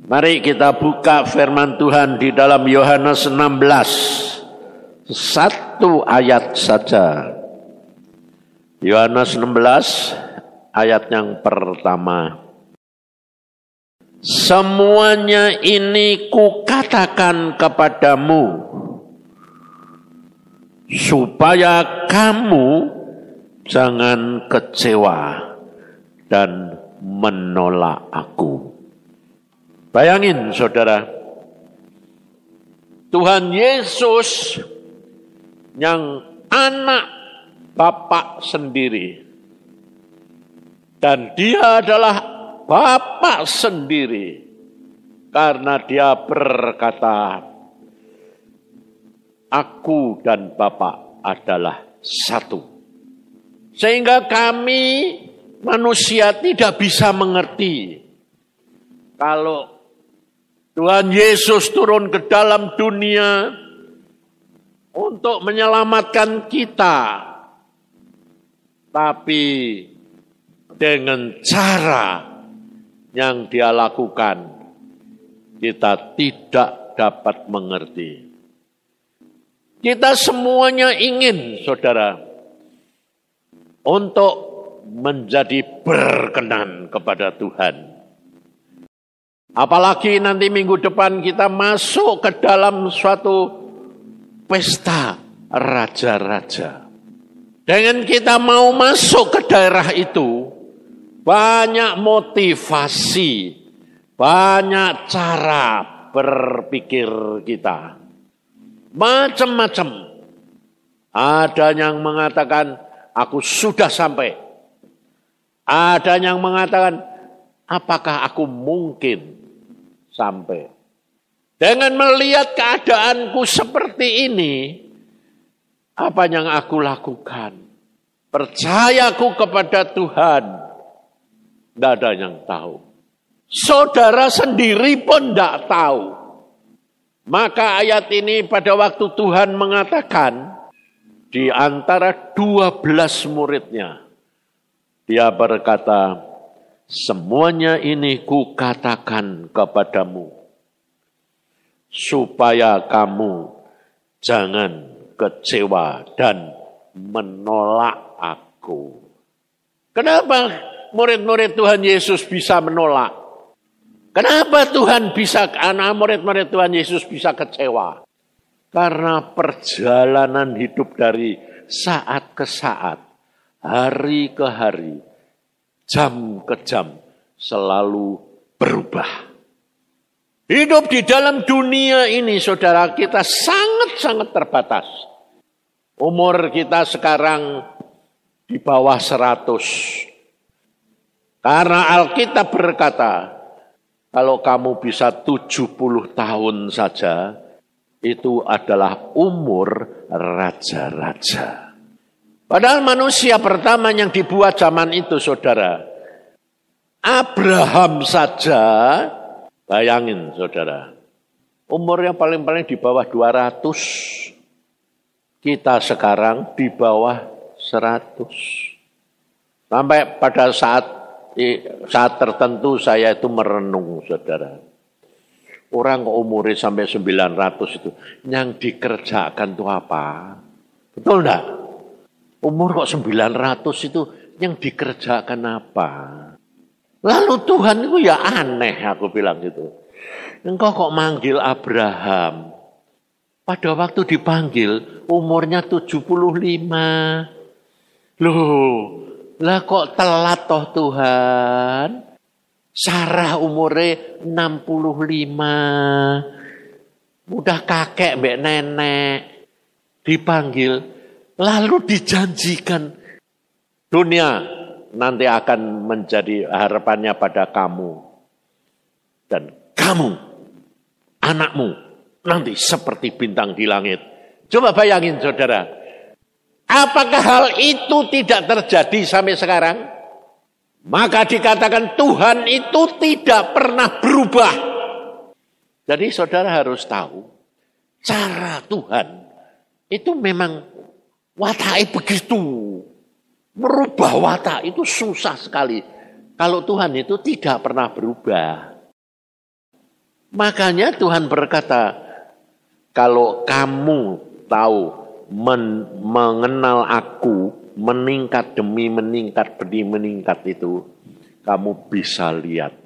Mari kita buka firman Tuhan di dalam Yohanes 16. Satu ayat saja. Yohanes 16 ayat yang pertama. Semuanya ini kukatakan kepadamu, supaya kamu jangan kecewa dan menolak aku. Bayangin saudara, Tuhan Yesus yang anak Bapa sendiri, dan dia adalah Bapa sendiri, karena dia berkata, aku dan Bapa adalah satu. Sehingga kami manusia tidak bisa mengerti kalau Tuhan Yesus turun ke dalam dunia untuk menyelamatkan kita, tapi dengan cara yang dia lakukan, kita tidak dapat mengerti. Kita semuanya ingin, saudara, untuk menjadi berkenan kepada Tuhan. Apalagi nanti minggu depan kita masuk ke dalam suatu pesta raja-raja. Dengan kita mau masuk ke daerah itu, banyak motivasi, banyak cara berpikir kita. Macam-macam. Ada yang mengatakan, aku sudah sampai. Ada yang mengatakan, apakah aku mungkin sampai. Dengan melihat keadaanku seperti ini, apa yang aku lakukan? Percayaku kepada Tuhan, tidak ada yang tahu. Saudara sendiri pun tidak tahu. Maka ayat ini pada waktu Tuhan mengatakan, di antara 12 muridnya, dia berkata, semuanya ini kukatakan kepadamu, supaya kamu jangan kecewa dan menolak aku. Kenapa murid-murid Tuhan Yesus bisa menolak? Kenapa Tuhan bisa, anak murid-murid Tuhan Yesus bisa kecewa? Karena perjalanan hidup dari saat ke saat, hari ke hari, jam ke jam selalu berubah. Hidup di dalam dunia ini, saudara, kita sangat-sangat terbatas. Umur kita sekarang di bawah 100. Karena Alkitab berkata, kalau kamu bisa 70 tahun saja, itu adalah umur raja-raja. Padahal manusia pertama yang dibuat zaman itu, saudara, Abraham saja, bayangin saudara, umurnya paling-paling di bawah 200. Kita sekarang di bawah 100. Sampai pada saat tertentu saya itu merenung, saudara. Orang kok umurnya sampai 900 itu, yang dikerjakan itu apa? Betul enggak? Umur kok 900 itu yang dikerjakan apa? Lalu Tuhan itu ya aneh, aku bilang gitu. Engkau kok manggil Abraham? Pada waktu dipanggil umurnya 75. Loh, lah kok telat toh Tuhan? Sarah umurnya 65. Udah kakek mbak nenek. Dipanggil. Lalu dijanjikan dunia nanti akan menjadi harapannya pada kamu. Dan kamu, anakmu, nanti seperti bintang di langit. Coba bayangin saudara. Apakah hal itu tidak terjadi sampai sekarang? Maka dikatakan Tuhan itu tidak pernah berubah. Jadi saudara harus tahu, cara Tuhan itu memang watak begitu. Merubah watak itu susah sekali. Kalau Tuhan itu tidak pernah berubah. Makanya Tuhan berkata, kalau kamu tahu mengenal aku, meningkat demi meningkat itu, kamu bisa lihat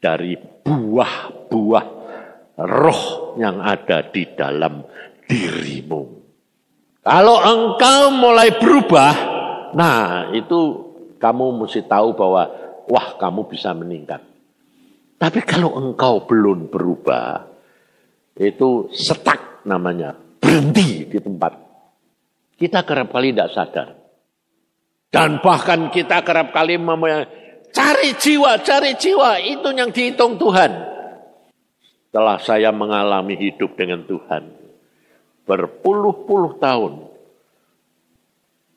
dari buah-buah roh yang ada di dalam dirimu. Kalau engkau mulai berubah, nah itu kamu mesti tahu bahwa wah kamu bisa meningkat. Tapi kalau engkau belum berubah, itu stuck namanya, berhenti di tempat. Kita kerap kali tidak sadar. Dan bahkan kita kerap kali cari jiwa, itu yang dihitung Tuhan. Setelah saya mengalami hidup dengan Tuhan, berpuluh-puluh tahun,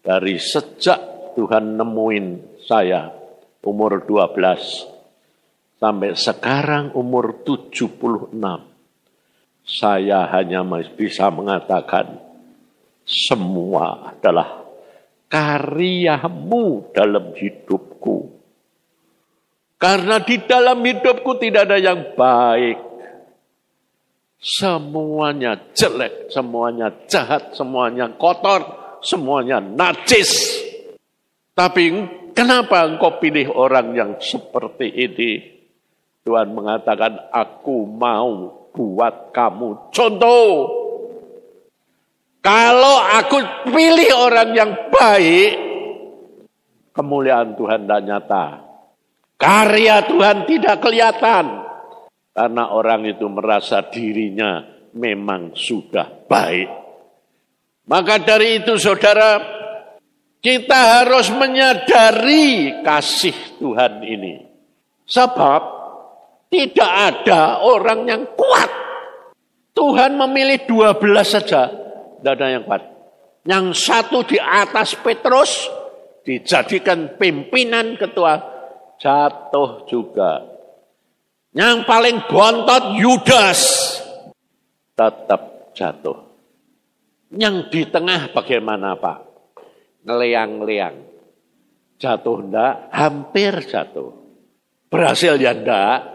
dari sejak Tuhan nemuin saya, umur 12, sampai sekarang umur 76, saya hanya bisa mengatakan, semua adalah karyamu dalam hidupku. Karena di dalam hidupku tidak ada yang baik. Semuanya jelek, semuanya jahat, semuanya kotor, semuanya najis. Tapi kenapa engkau pilih orang yang seperti ini? Tuhan mengatakan, aku mau buat kamu contoh. Kalau aku pilih orang yang baik, kemuliaan Tuhan tidak nyata. Karya Tuhan tidak kelihatan. Karena orang itu merasa dirinya memang sudah baik. Maka dari itu saudara, kita harus menyadari kasih Tuhan ini. Sebab tidak ada orang yang kuat. Tuhan memilih 12 saja, tidak ada yang kuat. Yang satu di atas Petrus, dijadikan pimpinan ketua, jatuh juga. Yang paling bontot Yudas, tetap jatuh. Yang di tengah bagaimana Pak? Ngeleang-leang. Jatuh enggak? Hampir jatuh. Berhasil ya enggak?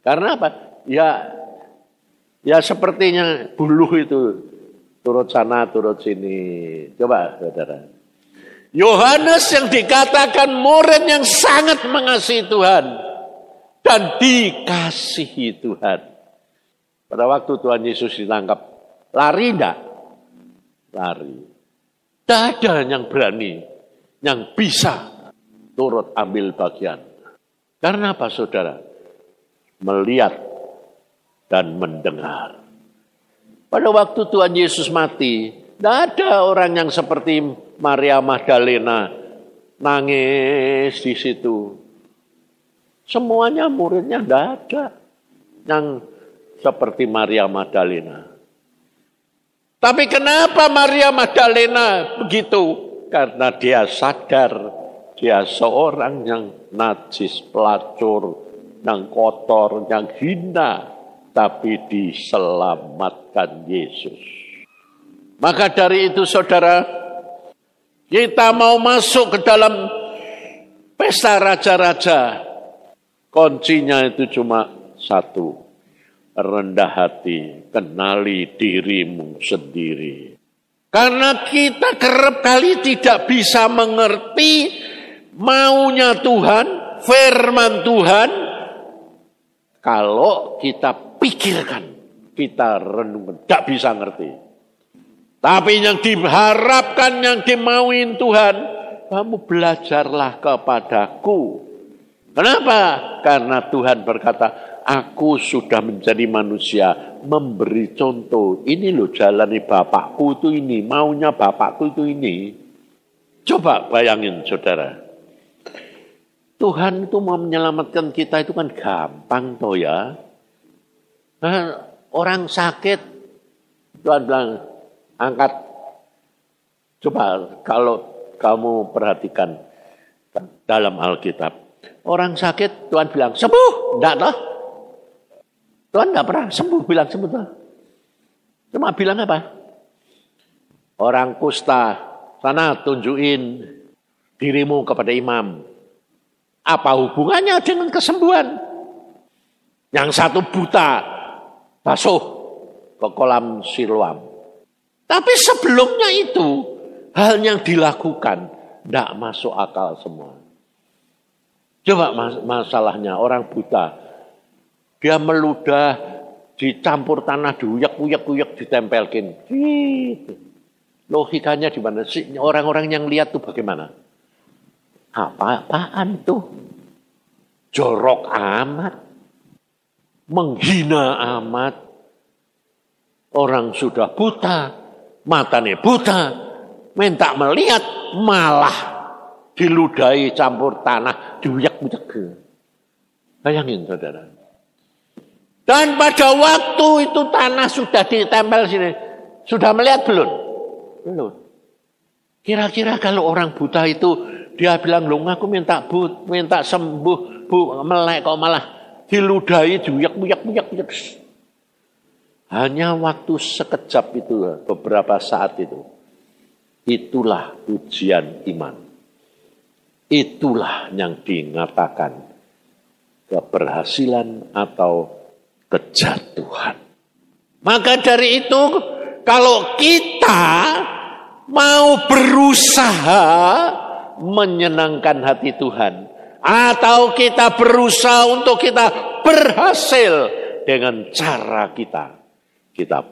Karena apa? Ya sepertinya buluh itu turut sana, turut sini. Coba saudara. Yohanes yang dikatakan murid yang sangat mengasihi Tuhan dan dikasihi Tuhan. Pada waktu Tuhan Yesus ditangkap, lari enggak? Lari. Tidak ada yang berani, yang bisa turut ambil bagian. Karena apa saudara? Melihat dan mendengar. Pada waktu Tuhan Yesus mati, tidak ada orang yang seperti Maria Magdalena nangis di situ. Semuanya muridnya tidak ada yang seperti Maria Magdalena. Tapi kenapa Maria Magdalena begitu? Karena dia sadar dia seorang yang najis, pelacur, yang kotor, yang hina, tapi diselamatkan Yesus. Maka dari itu saudara, kita mau masuk ke dalam pesta raja-raja, kuncinya itu cuma satu, rendah hati, kenali dirimu sendiri. Karena kita kerap kali tidak bisa mengerti maunya Tuhan, firman Tuhan, kalau kita pikirkan, kita renungkan, tidak bisa ngerti. Tapi yang diharapkan, yang dimauin Tuhan, kamu belajarlah kepadaku. Kenapa? Karena Tuhan berkata, aku sudah menjadi manusia, memberi contoh. Ini loh jalani Bapakku itu ini, maunya Bapakku itu ini. Coba bayangin saudara. Tuhan itu mau menyelamatkan kita itu kan gampang toh ya. Nah, orang sakit, Tuhan bilang, angkat. Coba kalau kamu perhatikan dalam Alkitab. Orang sakit, Tuhan bilang, sembuh. Enggak toh? Tuhan enggak pernah sembuh, bilang sembuh toh. Cuma bilang apa? Orang kusta, sana tunjukin dirimu kepada imam. Apa hubungannya dengan kesembuhan? Yang satu buta, basuh ke kolam Siloam. Tapi sebelumnya itu, hal yang dilakukan tidak masuk akal semua. Coba masalahnya orang buta, dia meludah, dicampur tanah, diuyak-uyak, ditempelkin. Logikanya di mana sih? Orang-orang yang lihat tuh bagaimana? Apaan tuh? Jorok amat. Menghina amat. Orang sudah buta, matanya buta, minta melihat, malah diludahi campur tanah, diuyak-uyak. Bayangin saudara. Dan pada waktu itu tanah sudah ditempel sini. Sudah melihat belum? Belum. Kira-kira kalau orang buta itu dia bilang, loh aku minta sembuh, bu, melek kok malah diludahi, diuyak-uyak. Hanya waktu sekejap itu, beberapa saat itu. Itulah ujian iman. Itulah yang dikatakan keberhasilan atau kejatuhan. Maka dari itu, kalau kita mau berusaha menyenangkan hati Tuhan, atau kita berusaha untuk kita berhasil dengan cara kita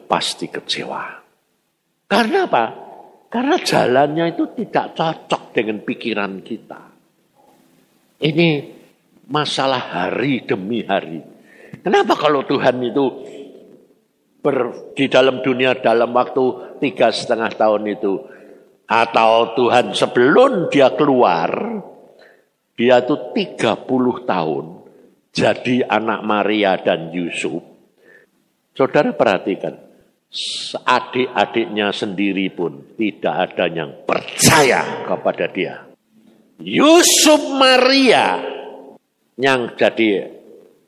pasti kecewa. Karena apa? Karena jalannya itu tidak cocok dengan pikiran kita. Ini masalah hari demi hari. Kenapa kalau Tuhan itu di dalam dunia dalam waktu 3,5 tahun itu, atau Tuhan sebelum dia keluar, dia itu 30 tahun jadi anak Maria dan Yusuf. Saudara perhatikan, adik-adiknya sendiri pun tidak ada yang percaya kepada dia. Yusuf Maria yang jadi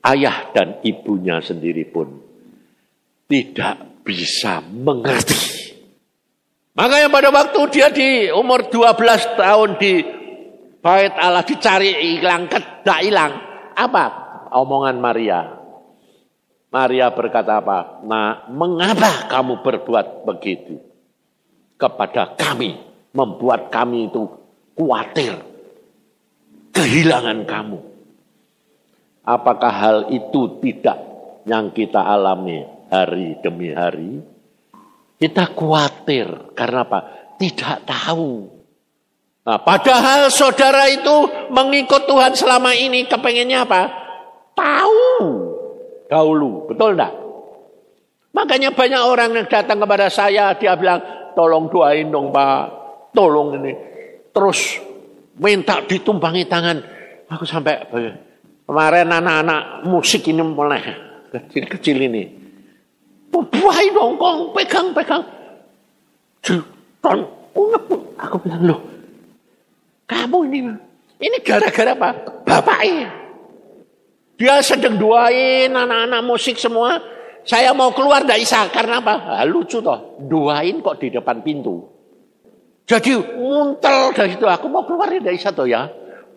ayah dan ibunya sendiri pun tidak bisa mengerti. Makanya pada waktu dia di umur 12 tahun di Bait Allah dicari hilang, tidak hilang. Apa omongan Maria? Maria berkata apa? Nah, mengapa kamu berbuat begitu kepada kami? Membuat kami itu khawatir kehilangan kamu. Apakah hal itu tidak yang kita alami hari demi hari? Kita khawatir karena apa? Tidak tahu. Nah, padahal saudara itu mengikut Tuhan selama ini kepengennya apa? Tahu dahulu, betul enggak? Makanya banyak orang yang datang kepada saya, dia bilang, tolong doain dong Pak, tolong ini. Terus minta ditumpangi tangan. Aku sampai kemarin anak-anak musik ini mulai kecil-kecil ini. Buahin dong, kong, pegang. Aku bilang, loh, kamu ini gara-gara apa? Bapaknya. Dia sedang doain anak-anak musik semua. Saya mau keluar tidak bisa. Karena apa? Lucu toh. Doain kok di depan pintu. Jadi muntel dari situ. Aku mau keluar tidak bisa toh ya.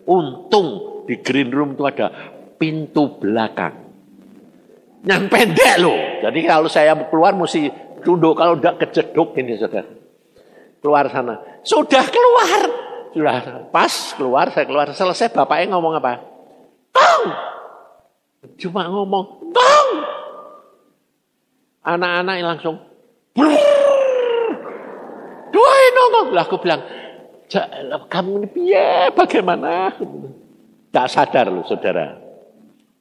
Untung di green room itu ada pintu belakang. Yang pendek loh. Jadi kalau saya keluar mesti tunduk. Kalau tidak kejeduk ini saudara. Keluar sana. Sudah keluar. Sudah pas keluar. Saya keluar. Selesai bapaknya ngomong apa? Kong! Cuma ngomong, Kong! Anak-anak langsung, doain dong. Lah aku bilang, kamu ini piye, bagaimana? Tak sadar loh saudara.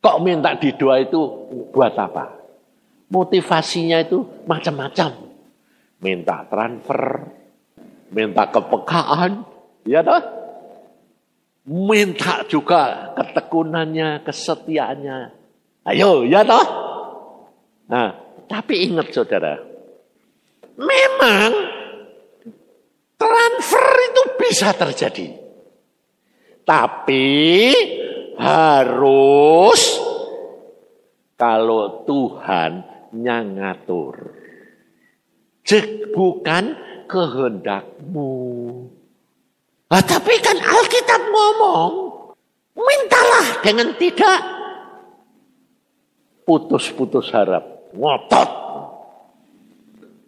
Kok minta didoa itu buat apa? Motivasinya itu macam-macam. Minta transfer, minta kepekaan, ya toh? Minta juga ketekunannya, kesetiaannya. Ayo, ya toh? Nah, tapi ingat saudara, memang transfer itu bisa terjadi. Tapi harus kalau Tuhan yang ngatur. Bukan kehendakmu. Nah, tapi kan Alkitab ngomong, mintalah dengan tidak putus-putus harap, ngotot.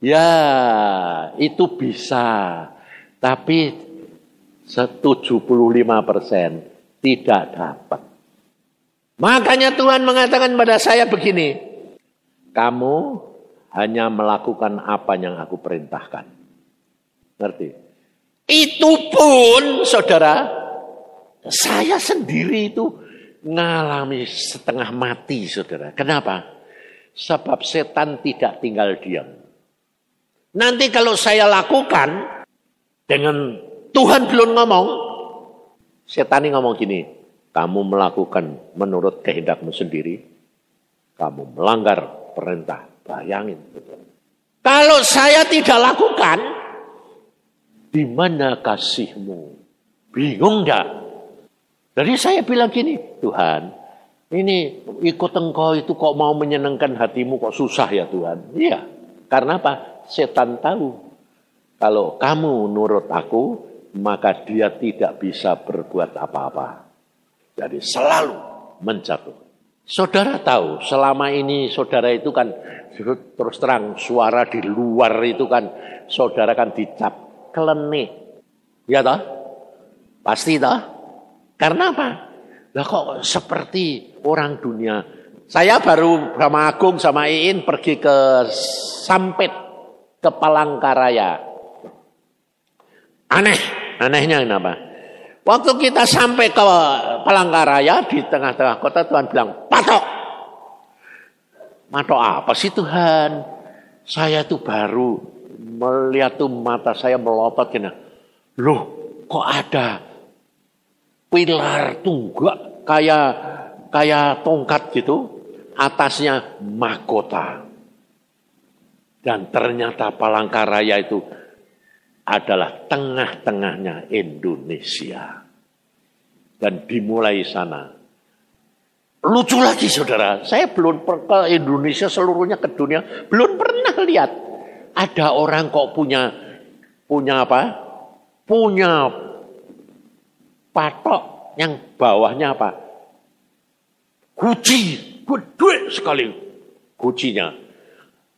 Ya, itu bisa. Tapi 75% tidak dapat. Makanya Tuhan mengatakan pada saya begini, kamu hanya melakukan apa yang aku perintahkan. Ngerti? Itu pun, saudara, saya sendiri itu ngalami setengah mati, saudara. Kenapa? Sebab setan tidak tinggal diam. Nanti kalau saya lakukan dengan Tuhan belum ngomong, setan ini ngomong gini, kamu melakukan menurut kehendakmu sendiri, kamu melanggar perintah. Bayangin. Kalau saya tidak lakukan, di mana kasihmu? Bingung enggak? Jadi saya bilang gini, Tuhan, ini ikut engkau itu kok mau menyenangkan hatimu kok susah ya Tuhan? Iya, karena apa? Setan tahu, kalau kamu nurut aku, maka dia tidak bisa berbuat apa-apa. Jadi selalu menjatuh. Saudara tahu, selama ini saudara itu kan, terus terang suara di luar itu kan, saudara kan dicap klenik. Ya toh? Pasti toh? Karena apa? Lah kok seperti orang dunia. Saya baru sama Agung sama Iin pergi ke Sampit, ke Palangkaraya. Anehnya kenapa? Waktu kita sampai ke Palangkaraya di tengah-tengah kota, Tuhan bilang, patok. Matok apa sih Tuhan? Saya tuh baru melihat tuh mata saya melotot gini. Loh, kok ada pilar tunggak kayak tongkat gitu, atasnya mahkota. Dan ternyata Palangkaraya itu adalah tengah-tengahnya Indonesia. Dan dimulai sana. Lucu lagi saudara, saya belum pernah ke Indonesia seluruhnya, ke dunia, belum pernah lihat. Ada orang kok punya apa? Punya patok yang bawahnya apa? Guci, gede sekali gucinya.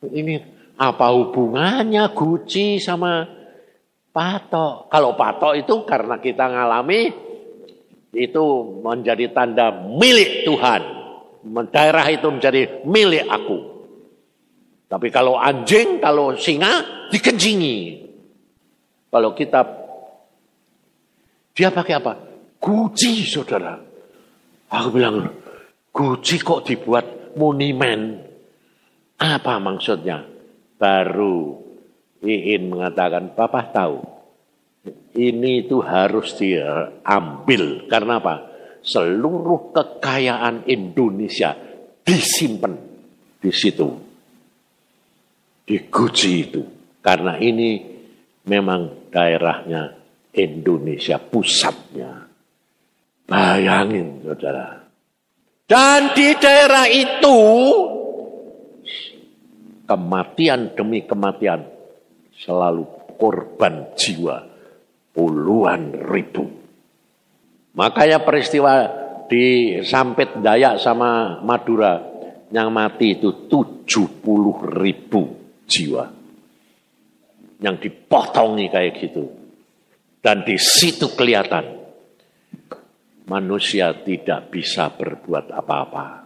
Ini apa hubungannya Guci sama patok? Kalau patok itu karena kita ngalami, itu menjadi tanda milik Tuhan. Daerah itu menjadi milik aku. Tapi kalau anjing, kalau singa, dikencingi. Kalau kita, dia pakai apa? Guci, saudara. Aku bilang, Guci kok dibuat monumen? Apa maksudnya? Baru Iin mengatakan, Papa tahu, ini itu harus diambil. Karena apa? Seluruh kekayaan Indonesia disimpan di situ. Di Guci itu. Karena ini memang daerahnya Indonesia, pusatnya. Bayangin, saudara. Dan di daerah itu, kematian demi kematian selalu korban jiwa puluhan ribu. Makanya peristiwa di Sampit Dayak sama Madura yang mati itu 70.000 jiwa. Yang dipotongi kayak gitu. Dan di situ kelihatan manusia tidak bisa berbuat apa-apa.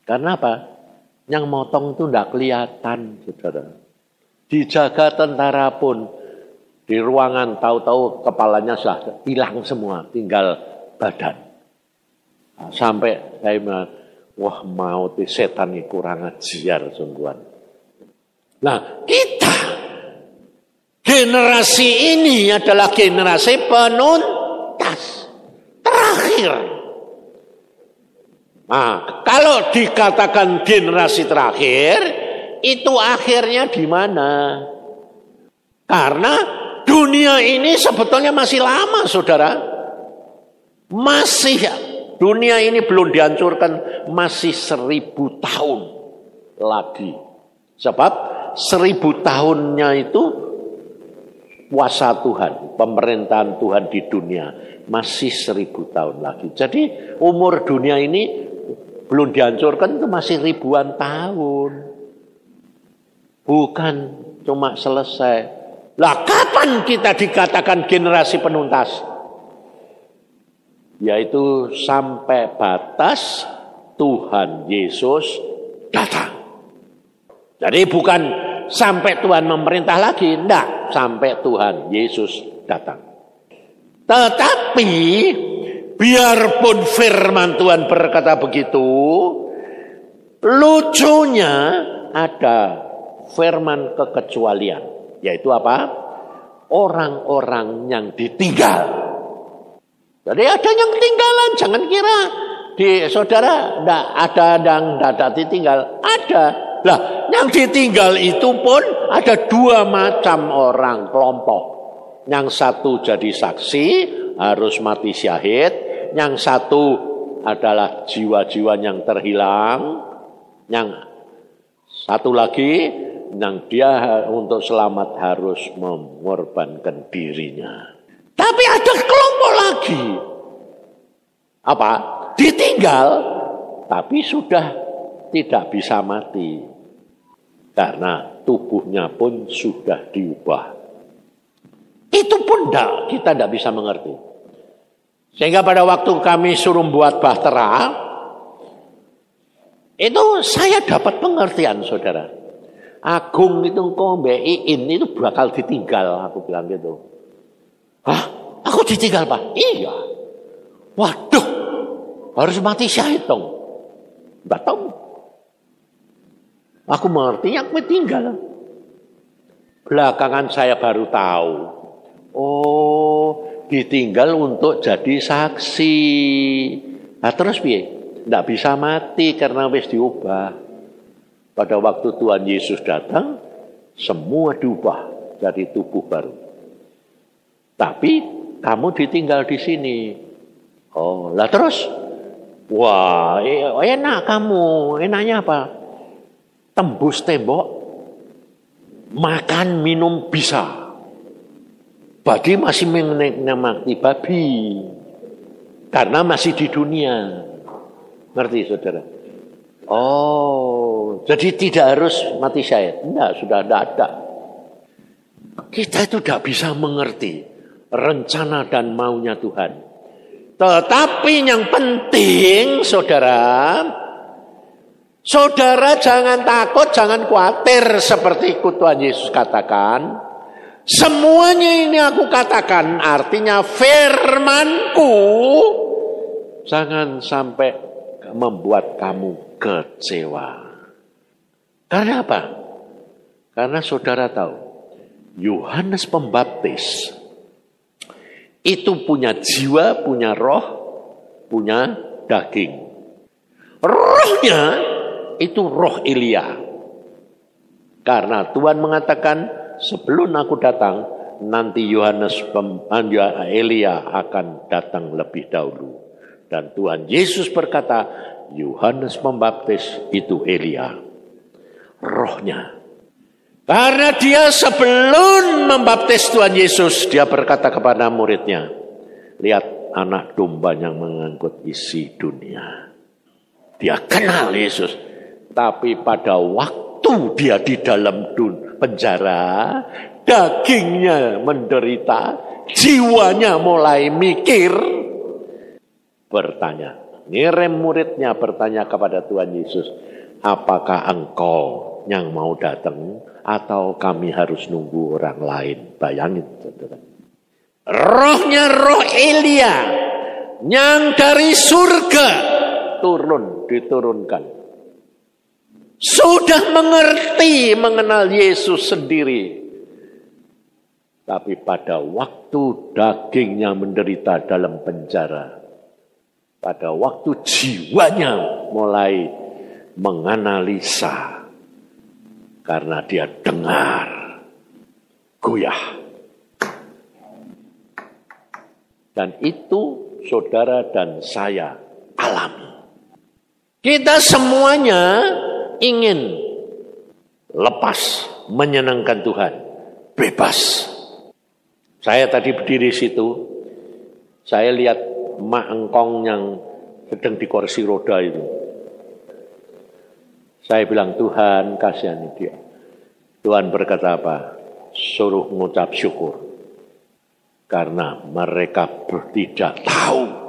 Karena apa? Yang motong itu tidak kelihatan, saudara. Dijaga tentara pun di ruangan tahu-tahu kepalanya sudah hilang semua, tinggal badan. Sampai saya bilang, wah mau setan ini kurang ajar sungguhan. Nah kita, generasi ini adalah generasi penuntas terakhir. Nah, kalau dikatakan generasi terakhir, itu akhirnya di mana? Karena dunia ini sebetulnya masih lama, saudara. Masih, dunia ini belum dihancurkan, masih 1000 tahun lagi. Sebab 1000 tahunnya itu kuasa Tuhan, pemerintahan Tuhan di dunia masih 1000 tahun lagi. Jadi umur dunia ini sebelum dihancurkan itu masih ribuan tahun. Bukan cuma selesai. Lah kapan kita dikatakan generasi penuntas? Yaitu sampai batas Tuhan Yesus datang. Jadi bukan sampai Tuhan memerintah lagi, enggak, sampai Tuhan Yesus datang. Tetapi biarpun firman Tuhan berkata begitu, lucunya ada firman kekecualian, yaitu apa? Orang-orang yang ditinggal. Jadi ada yang ketinggalan, jangan kira di saudara enggak ada yang tidak ditinggal, ada. Lah, yang ditinggal itu pun ada dua macam orang kelompok. Yang satu jadi saksi, harus mati syahid. Yang satu adalah jiwa-jiwa yang terhilang. Yang satu lagi, yang dia untuk selamat harus mengorbankan dirinya. Tapi ada kelompok lagi. Apa? Ditinggal, tapi sudah tidak bisa mati. Karena tubuhnya pun sudah diubah. Itu pun kita tidak bisa mengerti. Sehingga pada waktu kami suruh buat bahtera, itu saya dapat pengertian, saudara. Agung itu kok Iin itu bakal ditinggal, aku bilang gitu. Hah? Aku ditinggal, Pak? Iya. Waduh, harus mati syahid dong. Enggak tahu. Aku mengerti yang tinggal. Belakangan saya baru tahu. Oh, ditinggal untuk jadi saksi. Nah terus piye? Tidak bisa mati karena wis diubah. Pada waktu Tuhan Yesus datang, semua diubah jadi tubuh baru. Tapi kamu ditinggal di sini. Oh, lah terus? Wah, enak kamu. Enaknya apa? Tembus tembok, makan minum bisa. Badi masih menikmati babi, karena masih di dunia. Ngerti saudara? Oh, jadi tidak harus mati syahid. Enggak, sudah ada. Kita itu tidak bisa mengerti rencana dan maunya Tuhan. Tetapi yang penting, Saudara jangan takut, jangan khawatir seperti Tuhan Yesus katakan. Semuanya ini aku katakan, artinya firmanku jangan sampai membuat kamu kecewa. Karena apa? Karena saudara tahu, Yohanes Pembaptis itu punya jiwa, punya roh, punya daging. Rohnya itu roh Elia. Karena Tuhan mengatakan sebelum aku datang, nanti Elia akan datang lebih dahulu. Dan Tuhan Yesus berkata, Yohanes Pembaptis itu Elia. Rohnya. Karena dia sebelum membaptis Tuhan Yesus, dia berkata kepada muridnya, lihat anak domba yang mengangkut isi dunia. Dia kenal Yesus. Tapi pada waktu dia di dalam penjara, dagingnya menderita, jiwanya mulai mikir, bertanya. Ngirim muridnya bertanya kepada Tuhan Yesus, apakah engkau yang mau datang atau kami harus nunggu orang lain? Bayangin, saudara. Rohnya roh Elia yang dari surga diturunkan. Sudah mengerti mengenal Yesus sendiri. Tapi pada waktu dagingnya menderita dalam penjara, pada waktu jiwanya mulai menganalisa, karena dia dengar goyah. Dan itu saudara dan saya alami. Kita semuanya ingin lepas, menyenangkan Tuhan, bebas. Saya tadi berdiri situ, saya lihat emak engkong yang sedang di kursi roda itu. Saya bilang, Tuhan kasihani dia. Tuhan berkata apa? Suruh mengucap syukur. Karena mereka tidak tahu